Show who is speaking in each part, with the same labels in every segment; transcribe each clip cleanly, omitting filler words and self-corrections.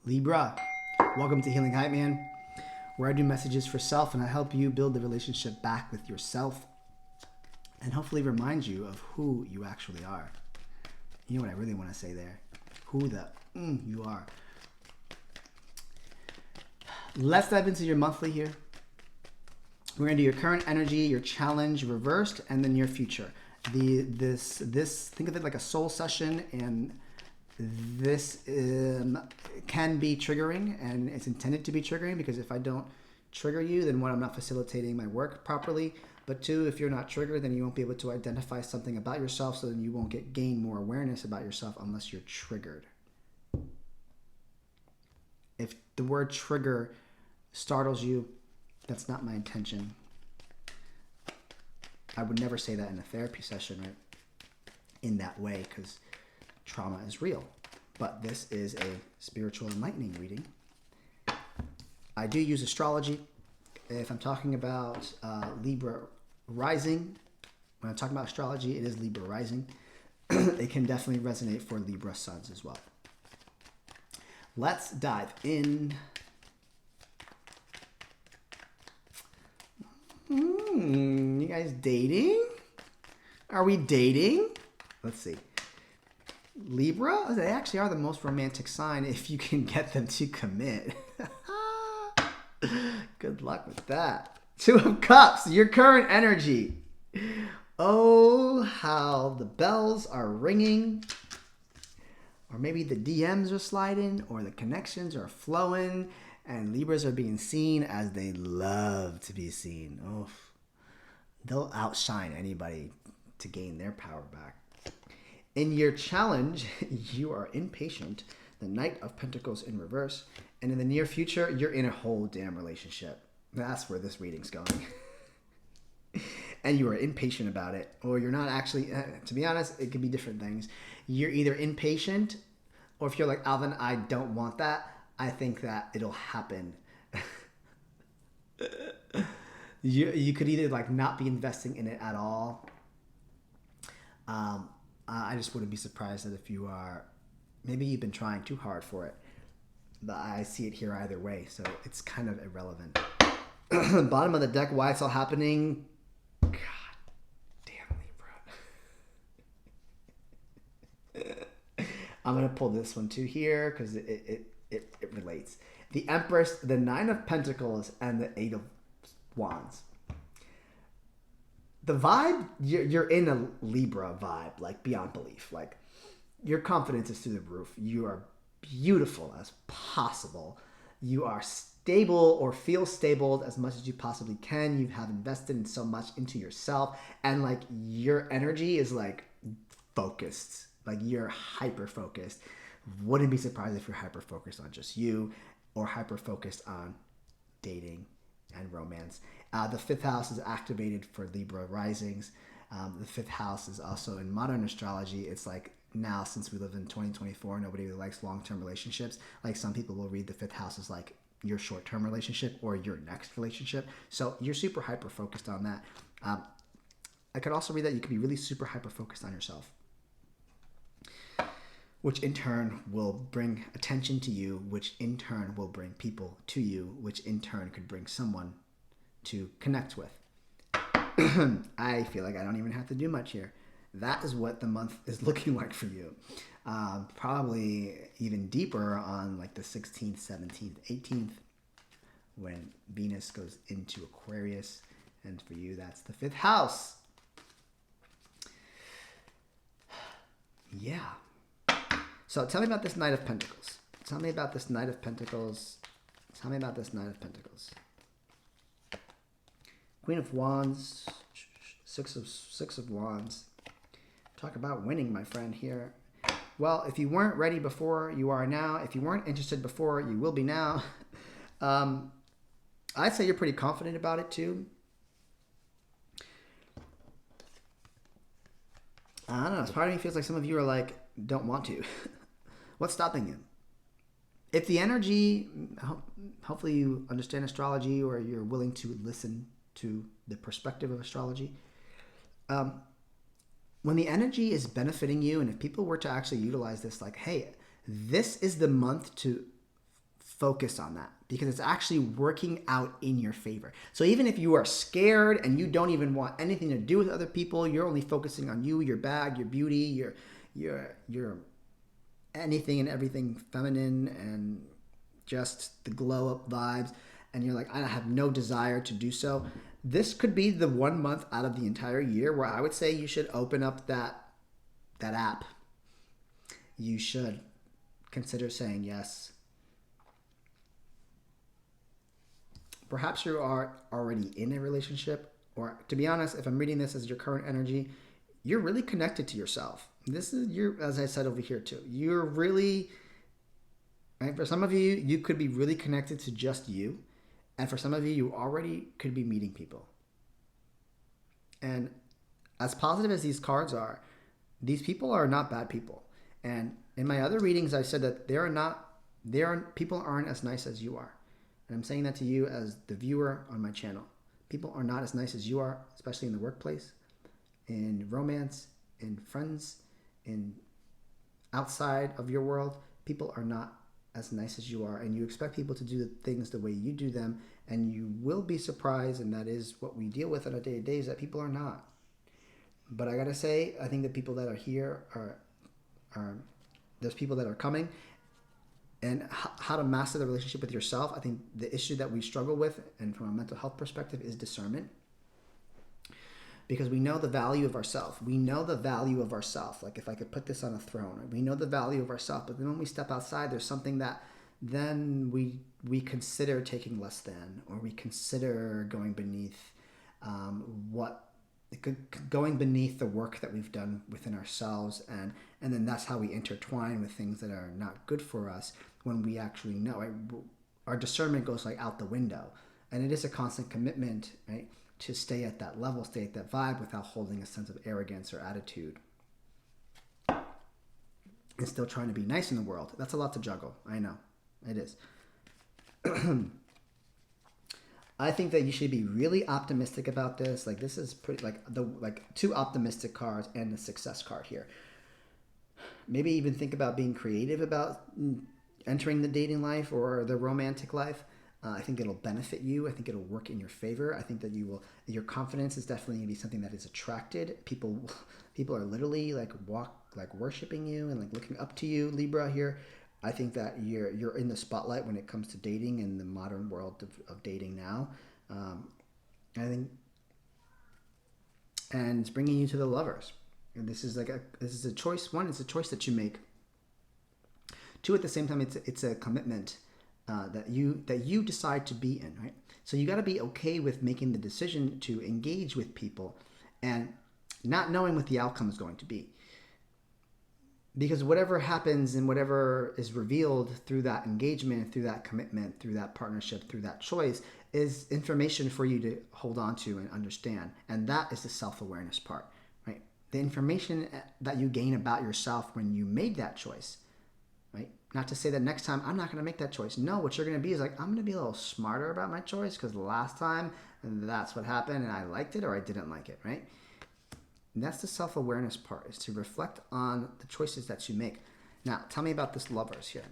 Speaker 1: Libra, welcome to Healing Hype Man, where I do messages for self and I help you build the relationship back with yourself and hopefully remind you of who you actually are. You know what I really want to say there? Who the you are. Let's dive into your monthly here. We're going to do your current energy, your challenge reversed, and then your future. This think of it like a soul session, and this can be triggering, and it's intended to be triggering because if I don't trigger you, then one, I'm not facilitating my work properly. But two, if you're not triggered, then you won't be able to identify something about yourself, so then you won't gain more awareness about yourself unless you're triggered. If the word trigger startles you, that's not my intention. I would never say that in a therapy session, right? In that way, because trauma is real. But this is a spiritual enlightening reading. I do use astrology. If I'm talking about Libra rising, when I'm talking about astrology, it is Libra rising. It can definitely resonate for Libra suns as well. Let's dive in. You guys dating? Are we dating? Let's see. Libra, they actually are the most romantic sign if you can get them to commit. Good luck with that. Two of Cups, your current energy. Oh, how the bells are ringing. Or maybe the DMs are sliding, or the connections are flowing, and Libras are being seen as they love to be seen. Oh, they'll outshine anybody to gain their power back. In your challenge, you are impatient. The Knight of Pentacles in reverse. And in the near future, you're in a whole damn relationship. That's where this reading's going. And you are impatient about it. Or you're not actually, to be honest, it could be different things. You're either impatient, or if you're like, Alvin, I don't want that, I think that it'll happen. You could either like not be investing in it at all. I just wouldn't be surprised that if you are, maybe you've been trying too hard for it. But I see it here either way, so it's kind of irrelevant. Bottom of the deck, why it's all happening. God damn, Libra. I'm going to pull this one too here because it relates. The Empress, the Nine of Pentacles, and the Eight of Wands. The vibe, you're in a Libra vibe, like beyond belief. Like your confidence is through the roof. You are beautiful as possible. You are stable or feel stable as much as you possibly can. You have invested in so much into yourself, and like your energy is like focused. Like you're hyper focused. Wouldn't be surprised if you're hyper focused on just you, or hyper focused on dating and romance. The fifth house is activated for Libra risings. The fifth house is also in modern astrology. It's like now, since we live in 2024, nobody really likes long-term relationships. Like some people will read the fifth house as like your short-term relationship or your next relationship. So you're super hyper-focused on that. I could also read that you could be really super hyper-focused on yourself, which in turn will bring attention to you, which in turn will bring people to you, which in turn could bring someone to connect with. I feel like I don't even have to do much here. That is what the month is looking like for you. Probably even deeper on like the 16th, 17th, 18th, when Venus goes into Aquarius. And for you, that's the fifth house. Yeah. So tell me about this Knight of Pentacles. Tell me about this Knight of Pentacles. Tell me about this Knight of Pentacles. Queen of Wands. Six of Wands. Talk about winning, my friend, here. Well, if you weren't ready before, you are now. If you weren't interested before, you will be now. I'd say you're pretty confident about it, too. I don't know. Part of me feels like some of you are like, don't want to. What's stopping you? If the energy, hopefully you understand astrology or you're willing to listen to the perspective of astrology. When the energy is benefiting you, and if people were to actually utilize this, like, hey, this is the month to focus on that because it's actually working out in your favor. So even if you are scared and you don't even want anything to do with other people, you're only focusing on you, your bag, your beauty, your anything and everything feminine and just the glow up vibes, and you're like, I have no desire to do so. This could be the 1 month out of the entire year where I would say you should open up that app. You should consider saying yes. Perhaps you are already in a relationship, or to be honest, if I'm reading this as your current energy, you're really connected to yourself. This is as I said over here too, you're really, right? For some of you, you could be really connected to just you. And for some of you, you already could be meeting people. And as positive as these cards are, these people are not bad people. And in my other readings, I said that people aren't as nice as you are. And I'm saying that to you as the viewer on my channel. People are not as nice as you are, especially in the workplace, in romance, in friends, in outside of your world. People are not as nice as you are, and you expect people to do the things the way you do them, and you will be surprised, and that is what we deal with on a day-to-day, is that people are not. But I gotta say, I think the people that are here are there's people that are coming, and how to master the relationship with yourself. I think the issue that we struggle with, and from a mental health perspective, is discernment. Because we know the value of ourself. We know the value of ourself. Like if I could put this on a throne, we know the value of ourself. But then when we step outside, there's something that then we consider taking less than, or we consider going beneath going beneath the work that we've done within ourselves, and then that's how we intertwine with things that are not good for us when we actually know. Right? Our discernment goes like out the window, and it is a constant commitment, right, to stay at that level, stay at that vibe without holding a sense of arrogance or attitude, and still trying to be nice in the world. That's a lot to juggle. I know it is. I think that you should be really optimistic about this. Like this is pretty like two optimistic cards and the success card here. Maybe even think about being creative about entering the dating life or the romantic life. I think it'll benefit you. I think it'll work in your favor. I think that your confidence is definitely going to be something that is attracted. People are literally like worshiping you and like looking up to you, Libra here. I think that you're in the spotlight when it comes to dating in the modern world of dating now. I think, and it's bringing you to the lovers. And this is a choice. One, it's a choice that you make. Two, at the same time, it's a commitment that you decide to be in. Right. So you got to be okay with making the decision to engage with people, and not knowing what the outcome is going to be. Because whatever happens and whatever is revealed through that engagement, through that commitment, through that partnership, through that choice is information for you to hold on to and understand. And that is the self-awareness part, right? The information that you gain about yourself when you made that choice, right? Not to say that next time I'm not going to make that choice. No, what you're going to be is like, I'm going to be a little smarter about my choice because the last time that's what happened and I liked it or I didn't like it, right? And that's the self-awareness part, is to reflect on the choices that you make. Now, tell me about this lovers here.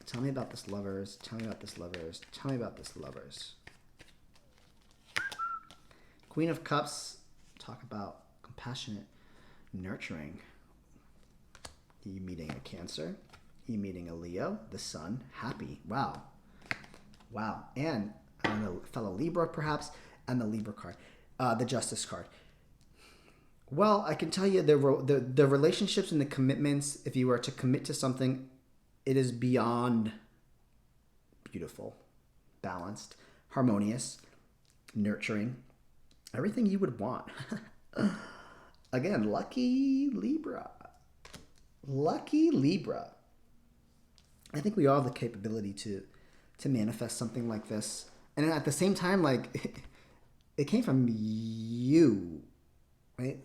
Speaker 1: Tell me about this lovers. Tell me about this lovers. Tell me about this lovers. Queen of Cups, talk about compassionate, nurturing. Are you meeting a Cancer? Are you meeting a Leo? The Sun, happy. Wow. Wow. And a fellow Libra, perhaps, and the Libra card, the Justice card. Well, I can tell you the relationships and the commitments, if you were to commit to something, it is beyond beautiful, balanced, harmonious, nurturing, everything you would want. Again, lucky Libra. Lucky Libra. I think we all have the capability to manifest something like this. And at the same time, like, it came from you, right?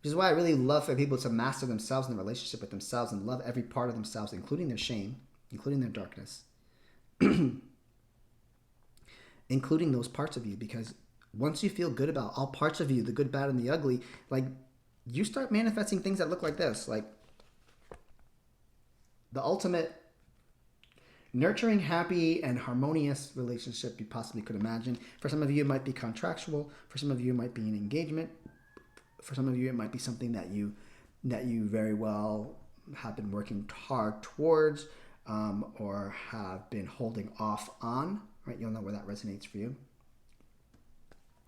Speaker 1: Which is why I really love for people to master themselves in the relationship with themselves and love every part of themselves, including their shame, including their darkness, including those parts of you. Because once you feel good about all parts of you, the good, bad, and the ugly, like, you start manifesting things that look like this. Like, the ultimate Nurturing, happy, and harmonious relationship you possibly could imagine. For some of you, it might be contractual. For some of you, it might be an engagement. For some of you, it might be something that you very well have been working hard towards, or have been holding off on. Right? You'll know where that resonates for you.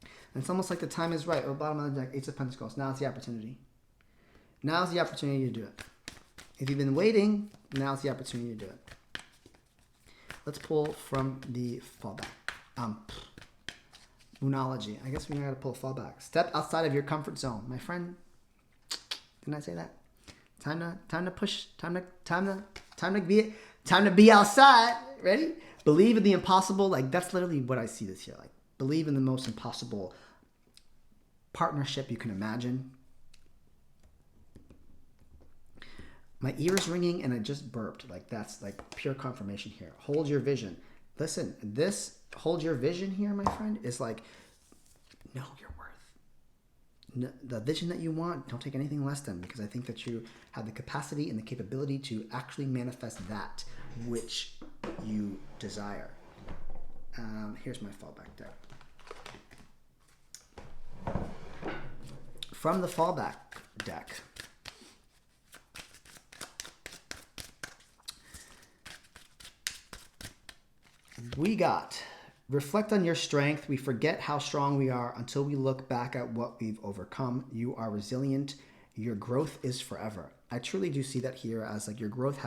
Speaker 1: And it's almost like the time is right. Or bottom of the deck, Ace of Pentacles. Now's the opportunity. Now's the opportunity to do it. If you've been waiting, now's the opportunity to do it. Let's pull from the fallback. Moonology. I guess we gotta pull a fallback. Step outside of your comfort zone, my friend. Didn't I say that? Time to push. Time to be outside. Ready? Believe in the impossible. Like, that's literally what I see this here. Like, believe in the most impossible partnership you can imagine. My ear is ringing and I just burped. Like, that's like pure confirmation here. Hold your vision. Listen, this hold your vision here, my friend, is like, know your worth. The vision that you want, don't take anything less than, because I think that you have the capacity and the capability to actually manifest that which you desire. Here's my fallback deck. From the fallback deck, we got, reflect on your strength. We forget how strong we are until we look back at what we've overcome. You are resilient. Your growth is forever. I truly do see that here as like your growth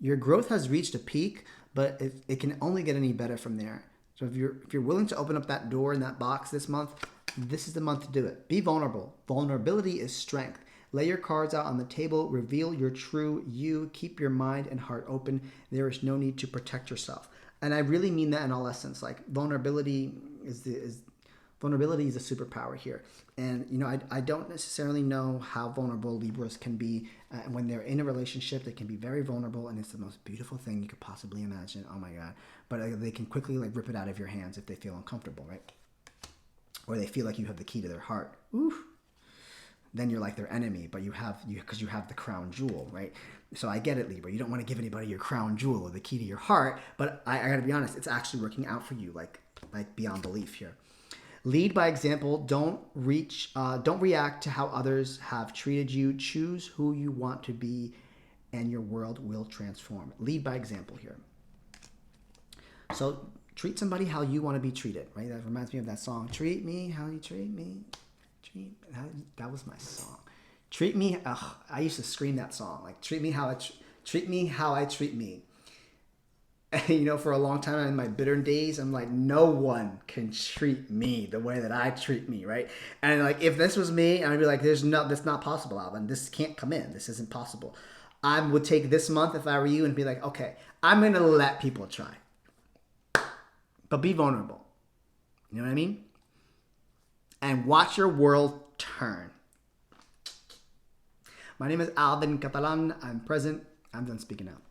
Speaker 1: your growth has reached a peak, but it can only get any better from there. So if you're willing to open up that door in that box this month, this is the month to do it. Be vulnerable. Vulnerability is strength. Lay your cards out on the table. Reveal your true you. Keep your mind and heart open. There is no need to protect yourself. And I really mean that in all essence. Like, vulnerability is a superpower here. And, you know, I don't necessarily know how vulnerable Libras can be. When they're in a relationship, they can be very vulnerable, and it's the most beautiful thing you could possibly imagine. Oh, my God. But they can quickly, like, rip it out of your hands if they feel uncomfortable, right? Or they feel like you have the key to their heart. Oof. Then you're like their enemy, but because you have the crown jewel, right? So I get it, Libra. You don't want to give anybody your crown jewel or the key to your heart, but I got to be honest, it's actually working out for you, like beyond belief here. Lead by example. Don't react to how others have treated you. Choose who you want to be, and your world will transform. Lead by example here. So treat somebody how you want to be treated, right? That reminds me of that song, Treat Me How You Treat Me. That was my song. Treat me. I used to scream that song. Like, treat me how I treat me. And, you know, for a long time in my bitter days, I'm like, no one can treat me the way that I treat me, right? And like, if this was me, I'd be like, that's not possible, Alvin. This can't come in. This isn't possible. I would take this month if I were you and be like, okay, I'm gonna let people try, but be vulnerable. You know what I mean? And watch your world turn. My name is Alvin Catalan. I'm present. I'm done speaking out.